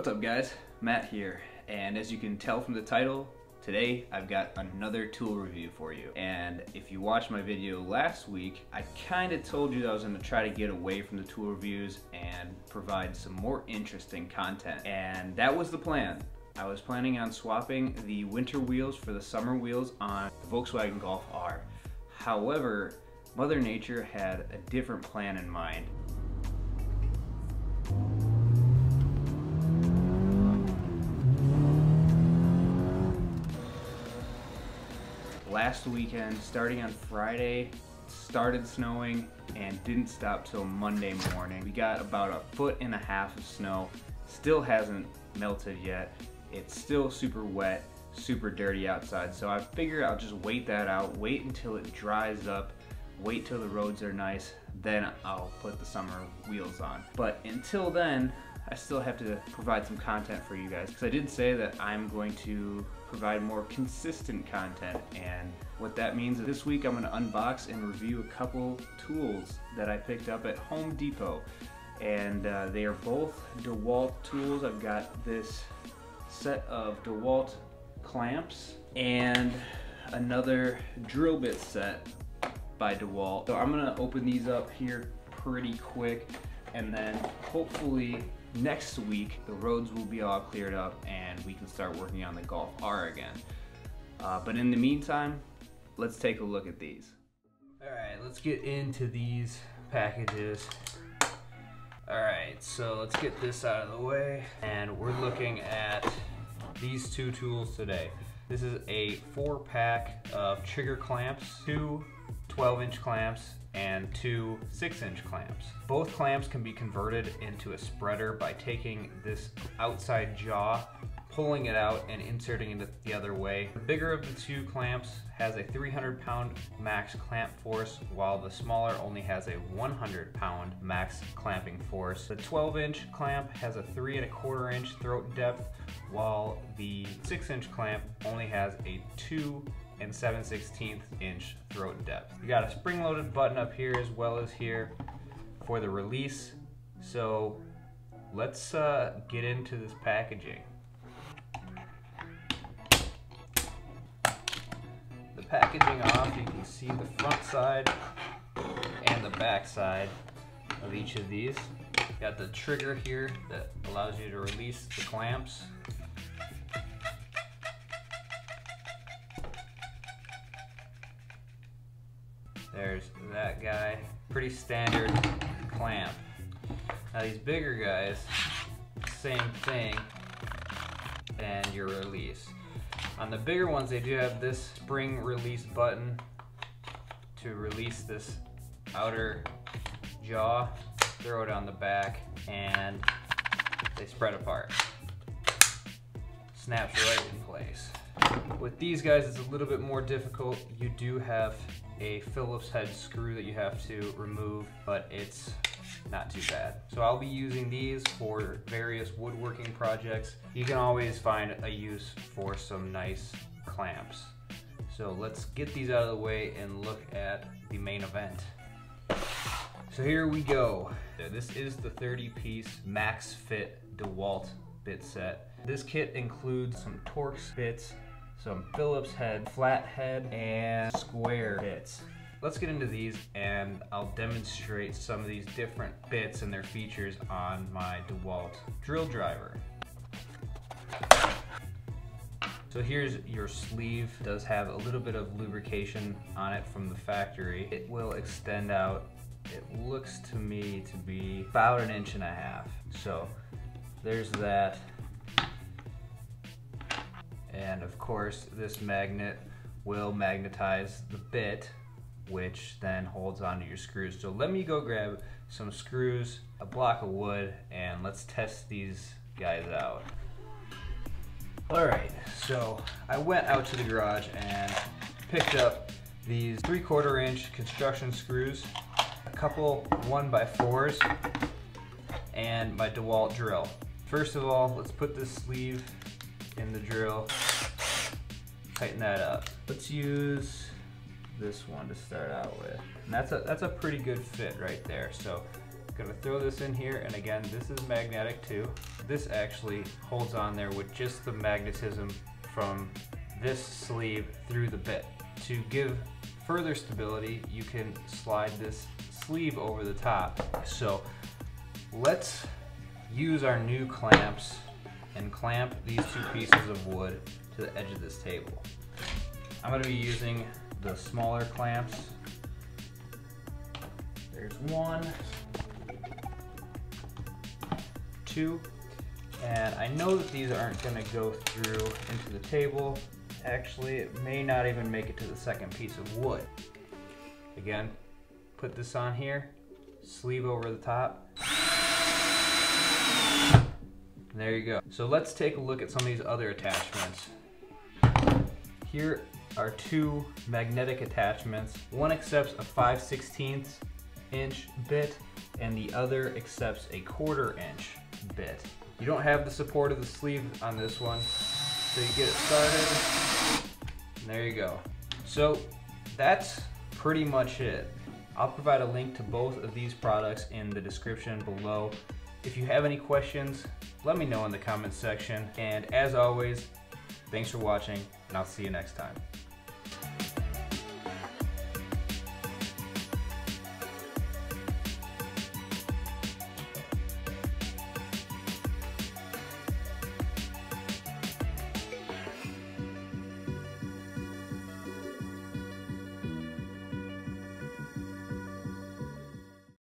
What's up guys, Matt here, and as you can tell from the title, today I've got another tool review for you. And if you watched my video last week, I kind of told you that I was going to try to get away from the tool reviews and provide some more interesting content, and that was the plan. I was planning on swapping the winter wheels for the summer wheels on the Volkswagen Golf R. However, Mother Nature had a different plan in mind. Last weekend, starting on Friday, it started snowing and didn't stop till Monday morning. We got about 1.5 feet of snow. Still hasn't melted yet. It's still super wet, super dirty outside. So I figured I'll just wait that out, wait until it dries up, wait till the roads are nice, then I'll put the summer wheels on. But until then, I still have to provide some content for you guys, because I did say that I'm going to provide more consistent content, and what that means is this week I'm going to unbox and review a couple tools that I picked up at Home Depot, and they are both Dewalt tools. I've got this set of Dewalt clamps and another drill bit set by Dewalt. So I'm going to open these up here pretty quick, and then hopefully next week the roads will be all cleared up and we can start working on the Golf R again. But in the meantime, let's take a look at these. Alright, let's get into these packages. Alright, so let's get this out of the way, and we're looking at these two tools today. This is a 4-pack of trigger clamps, 2 12-inch clamps, and 2 6-inch clamps. Both clamps can be converted into a spreader by taking this outside jaw, pulling it out and inserting it the other way. The bigger of the two clamps has a 300-pound max clamp force, while the smaller only has a 100-pound max clamping force. The 12-inch clamp has a 3¼ inch throat depth, while the 6-inch clamp only has a 2 7/16 inch throat depth. We got a spring-loaded button up here as well as here for the release. So let's get into this packaging. The packaging off, you can see the front side and the back side of each of these. Got the trigger here that allows you to release the clamps. There's that guy. Pretty standard clamp. Now these bigger guys, same thing, and your release. On the bigger ones, they do have this spring release button to release this outer jaw, throw it on the back, and they spread apart. Snaps right in place. With these guys, it's a little bit more difficult. You do have a Phillips head screw that you have to remove, but it's not too bad. So I'll be using these for various woodworking projects. You can always find a use for some nice clamps. So let's get these out of the way and look at the main event. So here we go. This is the 30-piece Maxfit Dewalt bit set. This kit includes some Torx bits, some Phillips head, flat head, and square bits. Let's get into these, and I'll demonstrate some of these different bits and their features on my Dewalt drill driver. So here's your sleeve. It does have a little bit of lubrication on it from the factory. It will extend out. It looks to me to be about 1.5 inches. So there's that. And of course, this magnet will magnetize the bit, which then holds onto your screws. So let me go grab some screws, a block of wood, and let's test these guys out. All right, so I went out to the garage and picked up these 3/4 inch construction screws, a couple 1x4s, and my Dewalt drill. First of all, let's put this sleeve in the drill, tighten that up. Let's use this one to start out with. And that's a pretty good fit right there. So Gonna throw this in here, and again, this is magnetic too. This actually holds on there with just the magnetism from this sleeve through the bit. To give further stability, you can slide this sleeve over the top. So let's use our new clamps and clamp these two pieces of wood to the edge of this table. I'm going to be using the smaller clamps. There's 1, 2, and I know that these aren't going to go through into the table. Actually, it may not even make it to the second piece of wood. Again, put this on here, sleeve over the top. And there you go. So let's take a look at some of these other attachments. Here are 2 magnetic attachments. One accepts a 5/16 inch bit and the other accepts a 1/4 inch bit. You don't have the support of the sleeve on this one, so you get it started, and there you go. So that's pretty much it. I'll provide a link to both of these products in the description below. If you have any questions, let me know in the comments section. And as always, thanks for watching, and I'll see you next time.